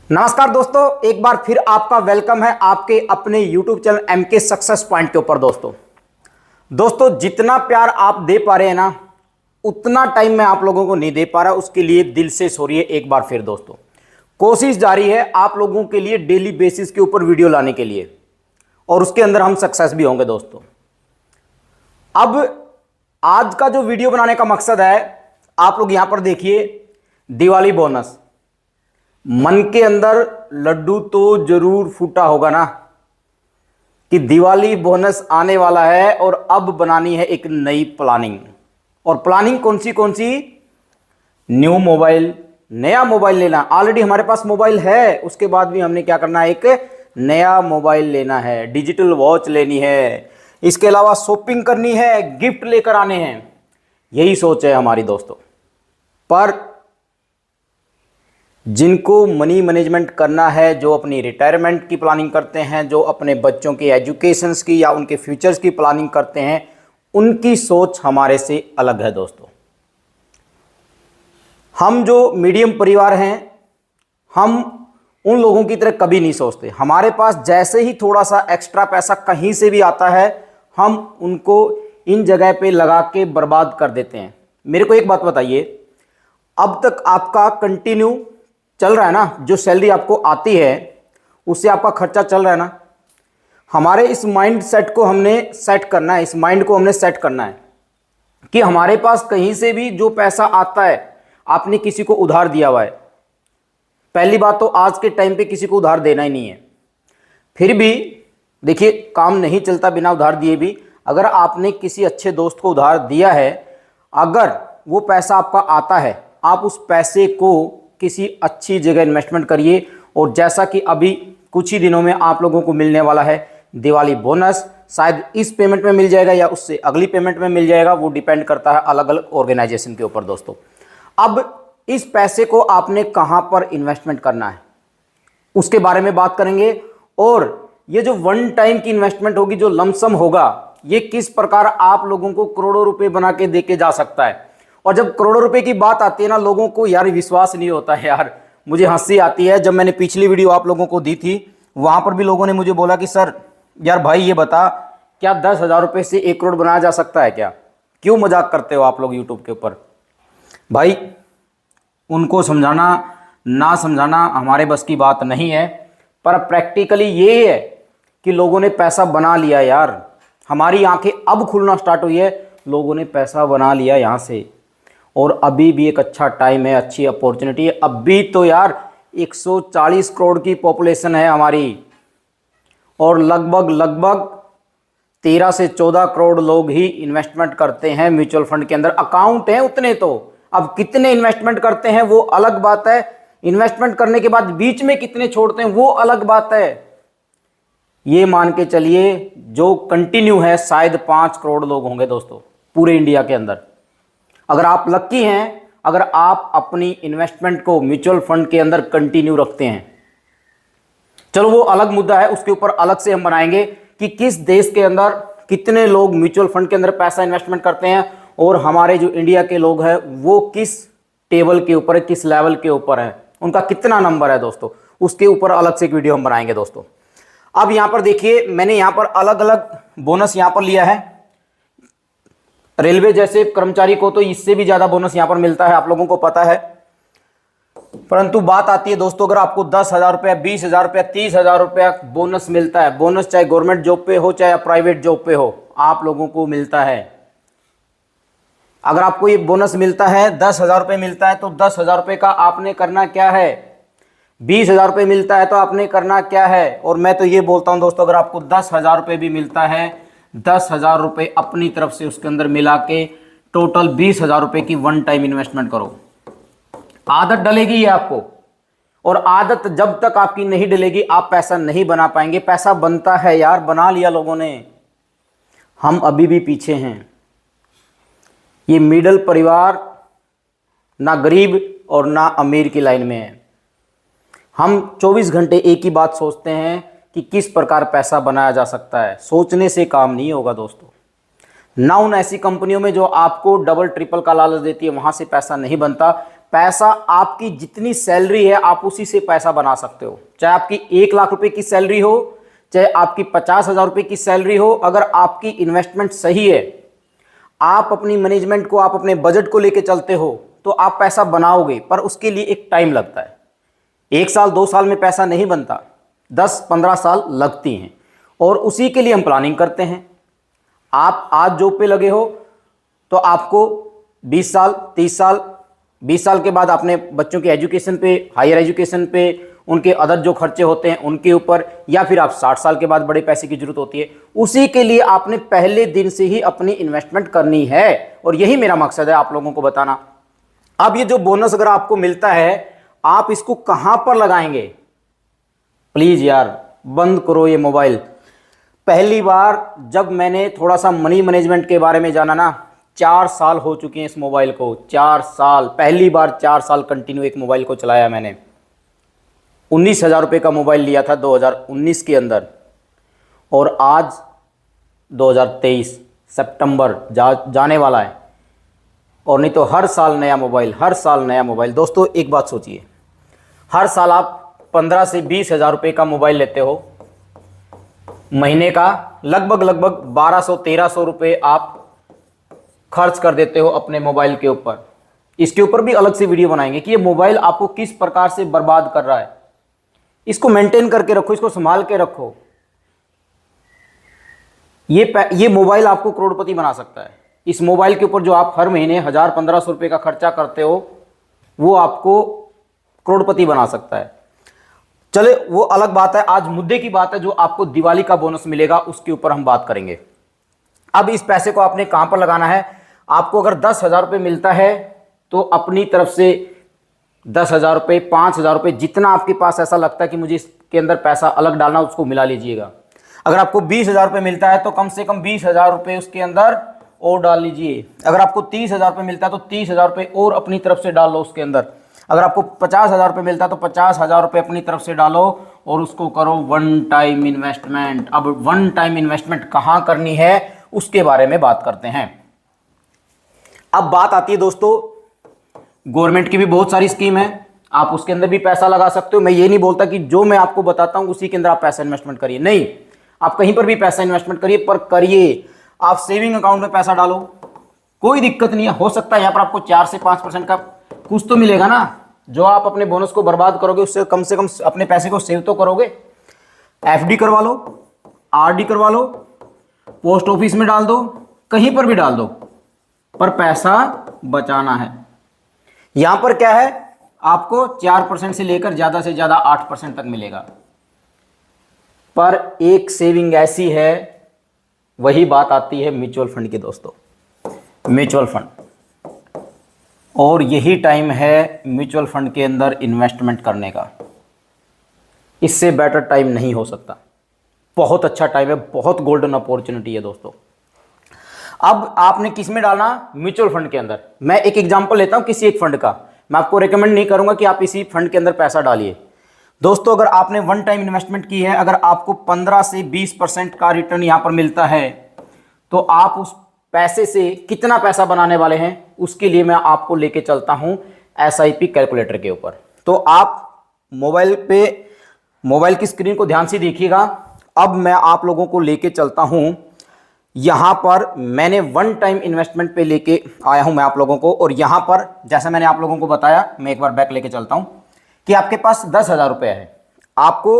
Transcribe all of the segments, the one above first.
नमस्कार दोस्तों, एक बार फिर आपका वेलकम है आपके अपने YouTube channel MK success point के ऊपर। दोस्तों जितना प्यार आप दे पा रहे हैं ना, उतना टाइम मैं आप लोगों को नहीं दे पा रहा। उसके लिए दिल से सॉरी है एक बार फिर। दोस्तों कोशिश जारी है आप लोगों के लिए डेली बेसिस के ऊपर वीडियो लाने के लिए, और उसके अंदर हम सक्सेस भी होंगे। दोस्तों अब आज का जो वीडियो बनाने का मकसद है, आप लोग यहां पर देखिए, दिवाली बोनस। मन के अंदर लड्डू तो जरूर फूटा होगा ना कि दिवाली बोनस आने वाला है और अब बनानी है एक नई प्लानिंग। और प्लानिंग कौन सी? न्यू मोबाइल, नया मोबाइल लेना। ऑलरेडी हमारे पास मोबाइल है, उसके बाद भी हमने क्या करना है, एक नया मोबाइल लेना है, डिजिटल वॉच लेनी है, इसके अलावा शॉपिंग करनी है, गिफ्ट लेकर आने हैं। यही सोच है हमारी दोस्तों। पर जिनको मनी मैनेजमेंट करना है, जो अपनी रिटायरमेंट की प्लानिंग करते हैं, जो अपने बच्चों के एजुकेशंस की या उनके फ्यूचर्स की प्लानिंग करते हैं, उनकी सोच हमारे से अलग है। दोस्तों हम जो मीडियम परिवार हैं, हम उन लोगों की तरह कभी नहीं सोचते। हमारे पास जैसे ही थोड़ा सा एक्स्ट्रा पैसा कहीं से भी आता है, हम उनको इन जगह पे लगा के बर्बाद कर देते हैं। मेरे को एक बात बताइए, अब तक आपका कंटिन्यू चल रहा है ना, जो सैलरी आपको आती है उससे आपका खर्चा चल रहा है ना। हमारे इस माइंड सेट को हमने सेट करना है, इस माइंड को हमने सेट करना है कि हमारे पास कहीं से भी जो पैसा आता है, आपने किसी को उधार दिया हुआ है। पहली बात तो आज के टाइम पे किसी को उधार देना ही नहीं है। फिर भी देखिए, काम नहीं चलता बिना उधार दिए भी। अगर आपने किसी अच्छे दोस्त को उधार दिया है, अगर वो पैसा आपका आता है, आप उस पैसे को किसी अच्छी जगह इन्वेस्टमेंट करिए। और जैसा कि अभी कुछ ही दिनों में आप लोगों को मिलने वाला है दिवाली बोनस, शायद इस पेमेंट में मिल जाएगा या उससे अगली पेमेंट में मिल जाएगा, वो डिपेंड करता है अलग अलग ऑर्गेनाइजेशन के ऊपर। दोस्तों अब इस पैसे को आपने कहां पर इन्वेस्टमेंट करना है, उसके बारे में बात करेंगे। और ये जो वन टाइम की इन्वेस्टमेंट होगी, जो लमसम होगा, ये किस प्रकार आप लोगों को करोड़ों रुपए बना के दे के जा सकता है। और जब करोड़ों रुपए की बात आती है ना, लोगों को यार विश्वास नहीं होता है। यार मुझे हंसी आती है। जब मैंने पिछली वीडियो आप लोगों को दी थी, वहां पर भी लोगों ने मुझे बोला कि सर यार भाई ये बता, क्या 10,000 रुपये से 1 करोड़ बनाया जा सकता है क्या? क्यों मजाक करते हो आप लोग यूट्यूब के ऊपर? भाई उनको समझाना ना समझाना हमारे बस की बात नहीं है, पर प्रैक्टिकली ये है कि लोगों ने पैसा बना लिया। यार हमारी आंखें अब खुलना स्टार्ट हुई है, लोगों ने पैसा बना लिया यहाँ से। और अभी भी एक अच्छा टाइम है, अच्छी अपॉर्चुनिटी है। अभी तो यार 140 करोड़ की पॉपुलेशन है हमारी, और लगभग 13 से 14 करोड़ लोग ही इन्वेस्टमेंट करते हैं म्यूचुअल फंड के अंदर। अकाउंट हैं उतने तो, अब कितने इन्वेस्टमेंट करते हैं वो अलग बात है। इन्वेस्टमेंट करने के बाद बीच में कितने छोड़ते हैं वो अलग बात है। ये मान के चलिए जो कंटिन्यू है, शायद 5 करोड़ लोग होंगे दोस्तों पूरे इंडिया के अंदर। अगर आप लकी हैं, अगर आप अपनी इन्वेस्टमेंट को म्यूचुअल फंड के अंदर कंटिन्यू रखते हैं। चलो वो अलग मुद्दा है, उसके ऊपर अलग से हम बनाएंगे कि किस देश के अंदर कितने लोग म्यूचुअल फंड के अंदर पैसा इन्वेस्टमेंट करते हैं, और हमारे जो इंडिया के लोग हैं वो किस टेबल के ऊपर है, किस लेवल के ऊपर है, उनका कितना नंबर है दोस्तों। उसके ऊपर अलग से एक वीडियो हम बनाएंगे दोस्तों। अब यहां पर देखिए, मैंने यहां पर अलग अलग बोनस यहां पर लिया है। रेलवे जैसे कर्मचारी को तो इससे भी ज्यादा बोनस यहां पर मिलता है, आप लोगों को पता है। परंतु बात आती है दोस्तों, अगर आपको 10,000 रुपया, 20,000 रुपया, 30,000 रुपया बोनस मिलता है, बोनस चाहे गवर्नमेंट जॉब पे हो चाहे प्राइवेट जॉब पे हो, आप लोगों को मिलता है। अगर आपको ये बोनस मिलता है, 10,000 रुपये मिलता है, तो 10,000 रुपये का आपने करना क्या है? 20,000 रुपये मिलता है तो आपने करना क्या है? और मैं तो ये बोलता हूं दोस्तों, अगर आपको 10,000 रुपये भी मिलता है, 10,000 रुपये अपनी तरफ से उसके अंदर मिला के टोटल 20,000 रुपये की वन टाइम इन्वेस्टमेंट करो। आदत डलेगी ये आपको, और आदत जब तक आपकी नहीं डलेगी आप पैसा नहीं बना पाएंगे। पैसा बनता है यार, बना लिया लोगों ने, हम अभी भी पीछे हैं। ये मिडिल परिवार ना गरीब और ना अमीर की लाइन में है। हम 24 घंटे एक ही बात सोचते हैं कि किस प्रकार पैसा बनाया जा सकता है। सोचने से काम नहीं होगा दोस्तों। ना उन ऐसी कंपनियों में जो आपको डबल ट्रिपल का लालच देती है, वहां से पैसा नहीं बनता। पैसा आपकी जितनी सैलरी है आप उसी से पैसा बना सकते हो। चाहे आपकी 1 लाख रुपए की सैलरी हो, चाहे आपकी 50,000 रुपए की सैलरी हो, अगर आपकी इन्वेस्टमेंट सही है, आप अपनी मैनेजमेंट को, आप अपने बजट को लेके चलते हो, तो आप पैसा बनाओगे। पर उसके लिए एक टाइम लगता है। 1 साल 2 साल में पैसा नहीं बनता, 10-15 साल लगती हैं, और उसी के लिए हम प्लानिंग करते हैं। आप आज जॉब पे लगे हो तो आपको 20 साल 30 साल 20 साल के बाद अपने बच्चों के एजुकेशन पे, हायर एजुकेशन पे, उनके अदर जो खर्चे होते हैं उनके ऊपर, या फिर आप 60 साल के बाद बड़े पैसे की जरूरत होती है, उसी के लिए आपने पहले दिन से ही अपनी इन्वेस्टमेंट करनी है। और यही मेरा मकसद है आप लोगों को बताना। अब ये जो बोनस अगर आपको मिलता है, आप इसको कहां पर लगाएंगे? प्लीज यार बंद करो ये मोबाइल। पहली बार जब मैंने थोड़ा सा मनी मैनेजमेंट के बारे में जाना ना, 4 साल हो चुके हैं इस मोबाइल को, 4 साल, पहली बार 4 साल कंटिन्यू एक मोबाइल को चलाया मैंने। 19,000 रुपये का मोबाइल लिया था 2019 के अंदर, और आज 2023 सितंबर जाने वाला है, और नहीं तो हर साल नया मोबाइल, हर साल नया मोबाइल। दोस्तों एक बात सोचिए, हर साल आप 15 से 20,000 रुपये का मोबाइल लेते हो, महीने का लगभग 1200-1300 रुपये आप खर्च कर देते हो अपने मोबाइल के ऊपर। इसके ऊपर भी अलग से वीडियो बनाएंगे कि ये मोबाइल आपको किस प्रकार से बर्बाद कर रहा है। इसको मेंटेन करके रखो, इसको संभाल के रखो। ये मोबाइल आपको करोड़पति बना सकता है। इस मोबाइल के ऊपर जो आप हर महीने 1000-1500 रुपये का खर्चा करते हो, वो आपको करोड़पति बना सकता है। चले वो अलग बात है, आज मुद्दे की बात है, जो आपको दिवाली का बोनस मिलेगा उसके ऊपर हम बात करेंगे। अब इस पैसे को आपने कहां पर लगाना है? आपको अगर 10,000 रुपये मिलता है तो अपनी तरफ से 10,000 रुपये, 5,000 रुपये, जितना आपके पास ऐसा लगता है कि मुझे इसके अंदर पैसा अलग डालना, उसको मिला लीजिएगा। अगर आपको 20,000 रुपये मिलता है तो कम से कम 20,000 रुपये उसके अंदर और डाल लीजिए। अगर आपको 30,000 रुपये मिलता है तो 30,000 रुपये और अपनी तरफ से डाल लो उसके अंदर। अगर आपको 50,000 रुपये मिलता है तो 50,000 रुपये अपनी तरफ से डालो और उसको करो वन टाइम इन्वेस्टमेंट। अब वन टाइम इन्वेस्टमेंट कहाँ करनी है उसके बारे में बात करते हैं। अब बात आती है दोस्तों, गवर्नमेंट की भी बहुत सारी स्कीम है, आप उसके अंदर भी पैसा लगा सकते हो। मैं ये नहीं बोलता कि जो मैं आपको बताता हूं उसी के अंदर आप पैसा इन्वेस्टमेंट करिए, नहीं, आप कहीं पर भी पैसा इन्वेस्टमेंट करिए, पर करिए आप सेविंग अकाउंट में पैसा डालो, कोई दिक्कत नहीं है। हो सकता है यहाँ पर आपको 4 से 5% का कुछ तो मिलेगा ना। जो आप अपने बोनस को बर्बाद करोगे उससे कम से कम अपने पैसे को सेव तो करोगे। एफडी करवा लो, आरडी करवा लो, पोस्ट ऑफिस में डाल दो, कहीं पर भी डाल दो, पर पैसा बचाना है। यहां पर क्या है, आपको 4% से लेकर ज्यादा से ज्यादा 8% तक मिलेगा। पर एक सेविंग ऐसी है, वही बात आती है म्यूचुअल फंड की दोस्तों, म्यूचुअल फंड। और यही टाइम है म्यूचुअल फंड के अंदर इन्वेस्टमेंट करने का। इससे बेटर टाइम नहीं हो सकता। बहुत अच्छा टाइम है, बहुत गोल्डन अपॉर्चुनिटी है दोस्तों। अब आपने किस में डालना? म्यूचुअल फंड के अंदर। मैं एक एग्जांपल लेता हूं किसी एक फंड का, मैं आपको रेकमेंड नहीं करूंगा कि आप इसी फंड के अंदर पैसा डालिए। दोस्तों अगर आपने वन टाइम इन्वेस्टमेंट की है, अगर आपको 15 से 20% का रिटर्न यहां पर मिलता है, तो आप उस पैसे से कितना पैसा बनाने वाले हैं उसके लिए मैं आपको लेके चलता हूं SIP कैलकुलेटर के ऊपर। तो आप मोबाइल की स्क्रीन को ध्यान से देखिएगा। अब मैं आप लोगों को लेके चलता हूं, यहां पर मैंने वन टाइम इन्वेस्टमेंट पे लेके आया हूं मैं आप लोगों को। और यहां पर जैसा मैंने आप लोगों को बताया, मैं एक बार बैक लेके चलता हूं कि आपके पास 10,000 रुपये है, आपको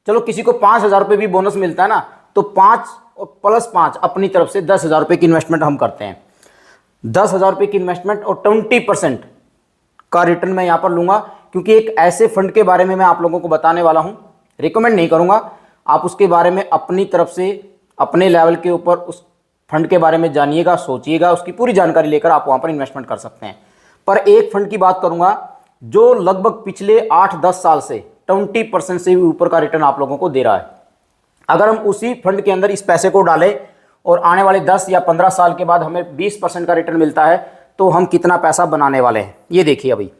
चलो किसी को 5,000 रुपये भी बोनस मिलता है ना, तो 5 + 5 अपनी तरफ से 10,000 रुपये की इन्वेस्टमेंट हम करते हैं। 10,000 रुपये की इन्वेस्टमेंट और 20% का रिटर्न मैं यहां पर लूंगा, क्योंकि एक ऐसे फंड के बारे में मैं आप लोगों को बताने वाला हूं, रिकमेंड नहीं करूंगा। आप उसके बारे में अपनी तरफ से अपने लेवल के ऊपर उस फंड के बारे में जानिएगा, सोचिएगा, उसकी पूरी जानकारी लेकर आप वहां पर इन्वेस्टमेंट कर सकते हैं। पर एक फंड की बात करूंगा जो लगभग पिछले 8-10 साल से 20% से भी ऊपर का रिटर्न आप लोगों को दे रहा है। अगर हम उसी फंड के अंदर इस पैसे को डालें और आने वाले 10 या 15 साल के बाद हमें 20% का रिटर्न मिलता है, तो हम कितना पैसा बनाने वाले हैं ये देखिए। अभी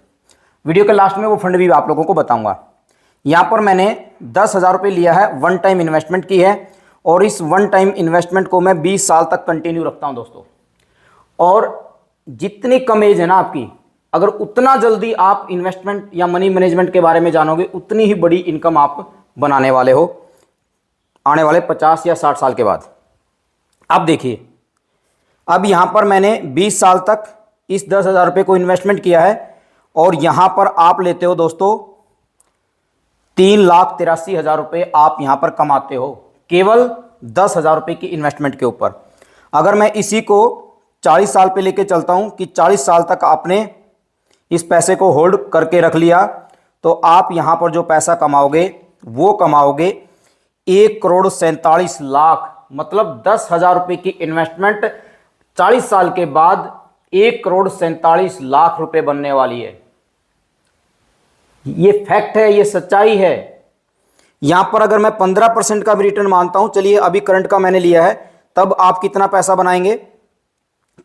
वीडियो के लास्ट में वो फंड भी आप लोगों को बताऊंगा। यहां पर मैंने 10,000 रुपये लिया है, वन टाइम इन्वेस्टमेंट की है, और इस वन टाइम इन्वेस्टमेंट को मैं 20 साल तक कंटिन्यू रखता हूं दोस्तों। और जितनी कम एज है ना आपकी, अगर उतना जल्दी आप इन्वेस्टमेंट या मनी मैनेजमेंट के बारे में जानोगे, उतनी ही बड़ी इनकम आप बनाने वाले हो आने वाले 50 या 60 साल के बाद। अब देखिए, अब यहां पर मैंने 20 साल तक इस 10,000 रुपये को इन्वेस्टमेंट किया है और यहां पर आप लेते हो दोस्तों 3,83,000 रुपये आप यहां पर कमाते हो केवल 10,000 रुपये की इन्वेस्टमेंट के ऊपर। अगर मैं इसी को 40 साल पे लेके चलता हूं कि 40 साल तक आपने इस पैसे को होल्ड करके रख लिया, तो आप यहां पर जो पैसा कमाओगे वो कमाओगे 1,47,00,000, मतलब 10,000 रुपये की इन्वेस्टमेंट 40 साल के बाद 1,47,00,000 रुपये बनने वाली है। ये फैक्ट है, ये सच्चाई है। यहां पर अगर मैं 15% का भी रिटर्न मानता हूं, चलिए अभी करंट का मैंने लिया है, तब आप कितना पैसा बनाएंगे?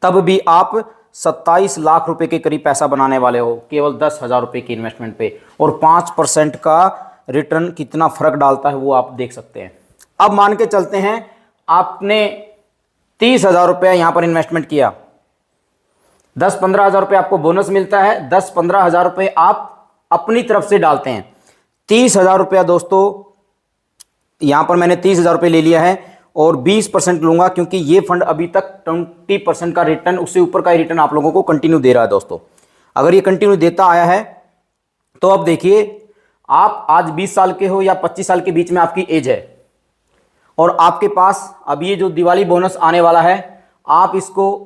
तब भी आप 27 लाख रुपए के करीब पैसा बनाने वाले हो केवल 10,000 रुपये की इन्वेस्टमेंट पे। और 5% का रिटर्न कितना फर्क डालता है वो आप देख सकते हैं। अब मान के चलते हैं आपने 30,000 रुपया यहां पर इन्वेस्टमेंट किया, 10-15 हज़ार रुपये आपको बोनस मिलता है, 10-15 हज़ार रुपये आप अपनी तरफ से डालते हैं। 30,000 रुपया दोस्तों, यहां पर मैंने 30,000 रुपये ले लिया है और 20% लूंगा क्योंकि ये फंड अभी तक 20% का रिटर्न, उससे ऊपर का रिटर्न आप लोगों को कंटिन्यू दे रहा है दोस्तों। अगर ये कंटिन्यू देता आया है तो अब देखिए, आप आज 20 साल के हो या 25 साल के बीच में आपकी एज है और आपके पास अब ये जो दिवाली बोनस आने वाला है, आप इसको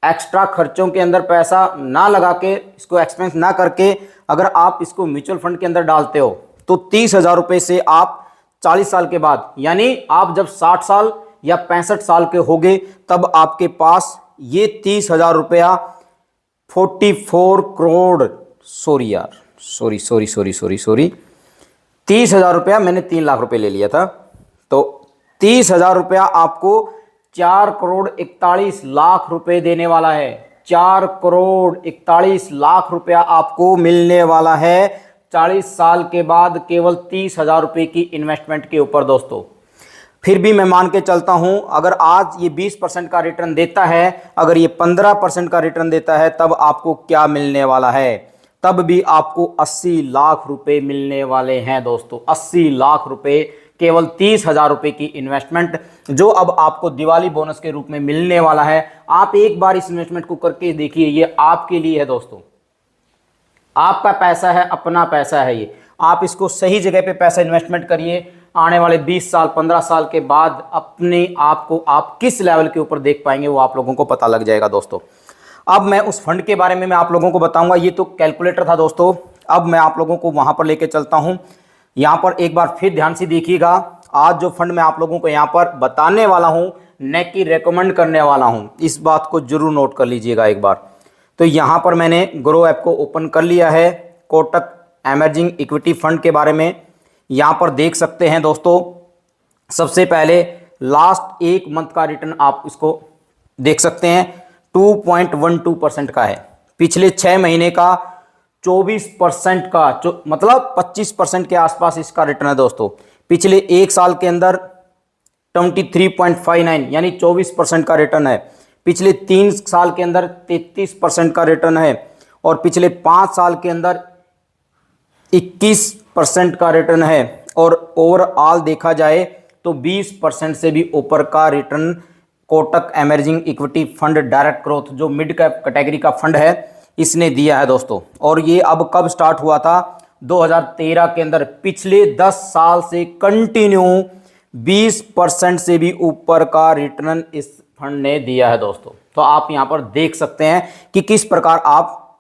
एक्स्ट्रा खर्चों के अंदर पैसा ना लगा के, इसको एक्सपेंस ना करके अगर आप इसको म्यूचुअल फंड के अंदर डालते हो तो 30,000 रुपये से आप 40 साल के बाद, यानी आप जब 60 साल या 65 साल के होगे, तब आपके पास ये 30,000 रुपया 44 करोड़, सॉरी यार, सॉरी 30,000 रुपया, मैंने 3 लाख रुपए ले लिया था, तो 30,000 रुपया आपको 4,41,00,000 रुपए देने वाला है। 4,41,00,000 रुपया आपको मिलने वाला है 40 साल के बाद केवल 30,000 रुपये की इन्वेस्टमेंट के ऊपर दोस्तों। फिर भी मैं मान के चलता हूं, अगर आज ये 20% का रिटर्न देता है, अगर ये 15% का रिटर्न देता है, तब आपको क्या मिलने वाला है? तब भी आपको 80 लाख रुपए मिलने वाले हैं दोस्तों। 80 लाख रुपए केवल 30,000 रुपये की इन्वेस्टमेंट, जो अब आपको दिवाली बोनस के रूप में मिलने वाला है। आप एक बार इस इन्वेस्टमेंट को करके देखिए, ये आपके लिए है दोस्तों। आपका पैसा है, अपना पैसा है ये। आप इसको सही जगह पे पैसा इन्वेस्टमेंट करिए, आने वाले 20 साल 15 साल के बाद अपने आप को आप किस लेवल के ऊपर देख पाएंगे वो आप लोगों को पता लग जाएगा दोस्तों। अब मैं उस फंड के बारे में मैं आप लोगों को बताऊंगा। ये तो कैलकुलेटर था दोस्तों, अब मैं आप लोगों को वहां पर लेके चलता हूं। यहां पर एक बार फिर ध्यान से देखिएगा, आज जो फंड मैं आप लोगों को यहां पर बताने वाला हूं, न कि रेकमेंड करने वाला हूं, इस बात को जरूर नोट कर लीजिएगा एक बार। तो यहां पर मैंने ग्रो ऐप को ओपन कर लिया है। कोटक एमर्जिंग इक्विटी फंड के बारे में यहां पर देख सकते हैं दोस्तों। सबसे पहले लास्ट एक मंथ का रिटर्न आप इसको देख सकते हैं, 2.12% का है। पिछले 6 महीने का 24% का, मतलब 25% के आसपास इसका रिटर्न है दोस्तों। पिछले एक साल के अंदर 23.59 यानी 24% का रिटर्न है। पिछले 3 साल के अंदर 33% का रिटर्न है और पिछले 5 साल के अंदर 21% का रिटर्न है। और ओवरऑल देखा जाए तो 20% से भी ऊपर का return Kotak emerging equity fund direct growth, जो मिड कैप कैटेगरी का फंड है, इसने दिया है दोस्तों। और ये अब कब स्टार्ट हुआ था? 2013 के अंदर। पिछले 10 साल से कंटिन्यू 20% से भी ऊपर का रिटर्न इस फंड ने दिया है दोस्तों। तो आप यहां पर देख सकते हैं कि किस प्रकार आप,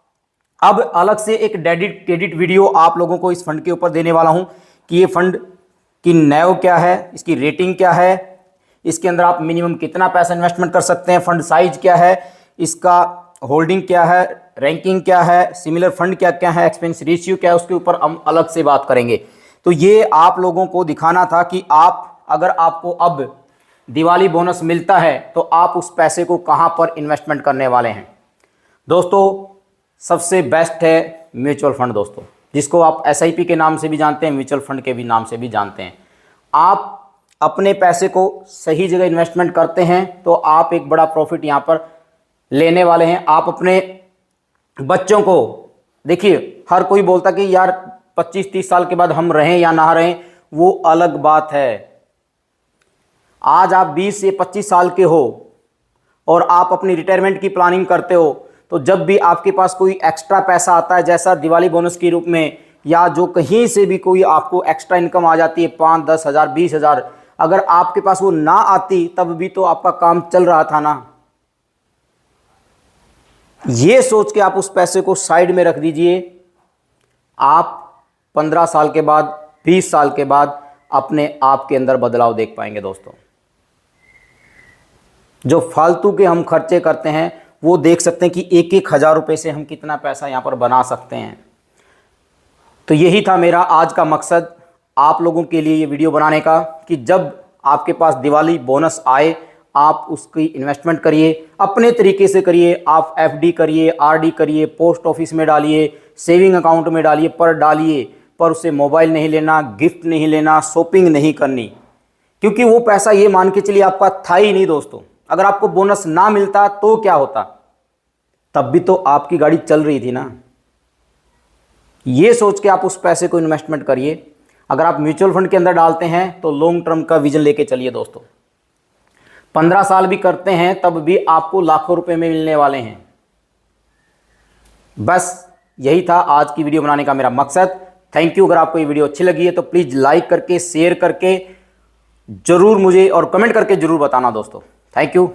अब अलग से एक डेडिकेटेड वीडियो आप लोगों को इस फंड के ऊपर देने वाला हूं कि ये फंड की नैव क्या है, इसकी रेटिंग क्या है, इसके अंदर आप मिनिमम कितना पैसा इन्वेस्टमेंट कर सकते हैं, फंड साइज क्या है, इसका होल्डिंग क्या है, रैंकिंग क्या है, सिमिलर फंड क्या क्या है, एक्सपेंस रेशियो क्या है, उसके ऊपर हम अलग से बात करेंगे। तो ये आप लोगों को दिखाना था कि आप, अगर आपको अब दिवाली बोनस मिलता है तो आप उस पैसे को कहां पर इन्वेस्टमेंट करने वाले हैं। दोस्तों सबसे बेस्ट है म्यूचुअल फंड दोस्तों, जिसको आप SIP के नाम से भी जानते हैं, म्यूचुअल फंड के भी नाम से भी जानते हैं। आप अपने पैसे को सही जगह इन्वेस्टमेंट करते हैं तो आप एक बड़ा प्रॉफिट यहां पर लेने वाले हैं। आप अपने बच्चों को देखिए, हर कोई बोलता कि यार 25-30 साल के बाद हम रहें या ना रहें, वो अलग बात है। आज आप 20 से 25 साल के हो और आप अपनी रिटायरमेंट की प्लानिंग करते हो, तो जब भी आपके पास कोई एक्स्ट्रा पैसा आता है, जैसा दिवाली बोनस के रूप में या जो कहीं से भी कोई आपको एक्स्ट्रा इनकम आ जाती है 5-10 हज़ार 20 हज़ार, अगर आपके पास वो ना आती तब भी तो आपका काम चल रहा था ना। ये सोच के आप उस पैसे को साइड में रख दीजिए। आप 15 साल के बाद, 20 साल के बाद अपने आप के अंदर बदलाव देख पाएंगे दोस्तों। जो फालतू के हम खर्चे करते हैं वो देख सकते हैं कि 1-1 हज़ार रुपए से हम कितना पैसा यहां पर बना सकते हैं। तो यही था मेरा आज का मकसद आप लोगों के लिए ये वीडियो बनाने का, कि जब आपके पास दिवाली बोनस आए आप उसकी इन्वेस्टमेंट करिए, अपने तरीके से करिए। आप एफडी करिए, आरडी करिए, पोस्ट ऑफिस में डालिए, सेविंग अकाउंट में डालिए, पर उससे मोबाइल नहीं लेना, गिफ्ट नहीं लेना, शॉपिंग नहीं करनी, क्योंकि वो पैसा ये मान के चलिए आपका था ही नहीं दोस्तों। अगर आपको बोनस ना मिलता तो क्या होता, तब भी तो आपकी गाड़ी चल रही थी ना। ये सोच के आप उस पैसे को इन्वेस्टमेंट करिए। अगर आप म्यूचुअल फंड के अंदर डालते हैं तो लॉन्ग टर्म का विजन लेके चलिए दोस्तों। 15 साल भी करते हैं तब भी आपको लाखों रुपए में मिलने वाले हैं। बस यही था आज की वीडियो बनाने का मेरा मकसद। Thank you. अगर आपको ये वीडियो अच्छी लगी है तो प्लीज़ लाइक करके, शेयर करके जरूर मुझे और कमेंट करके जरूर बताना दोस्तों। Thank you.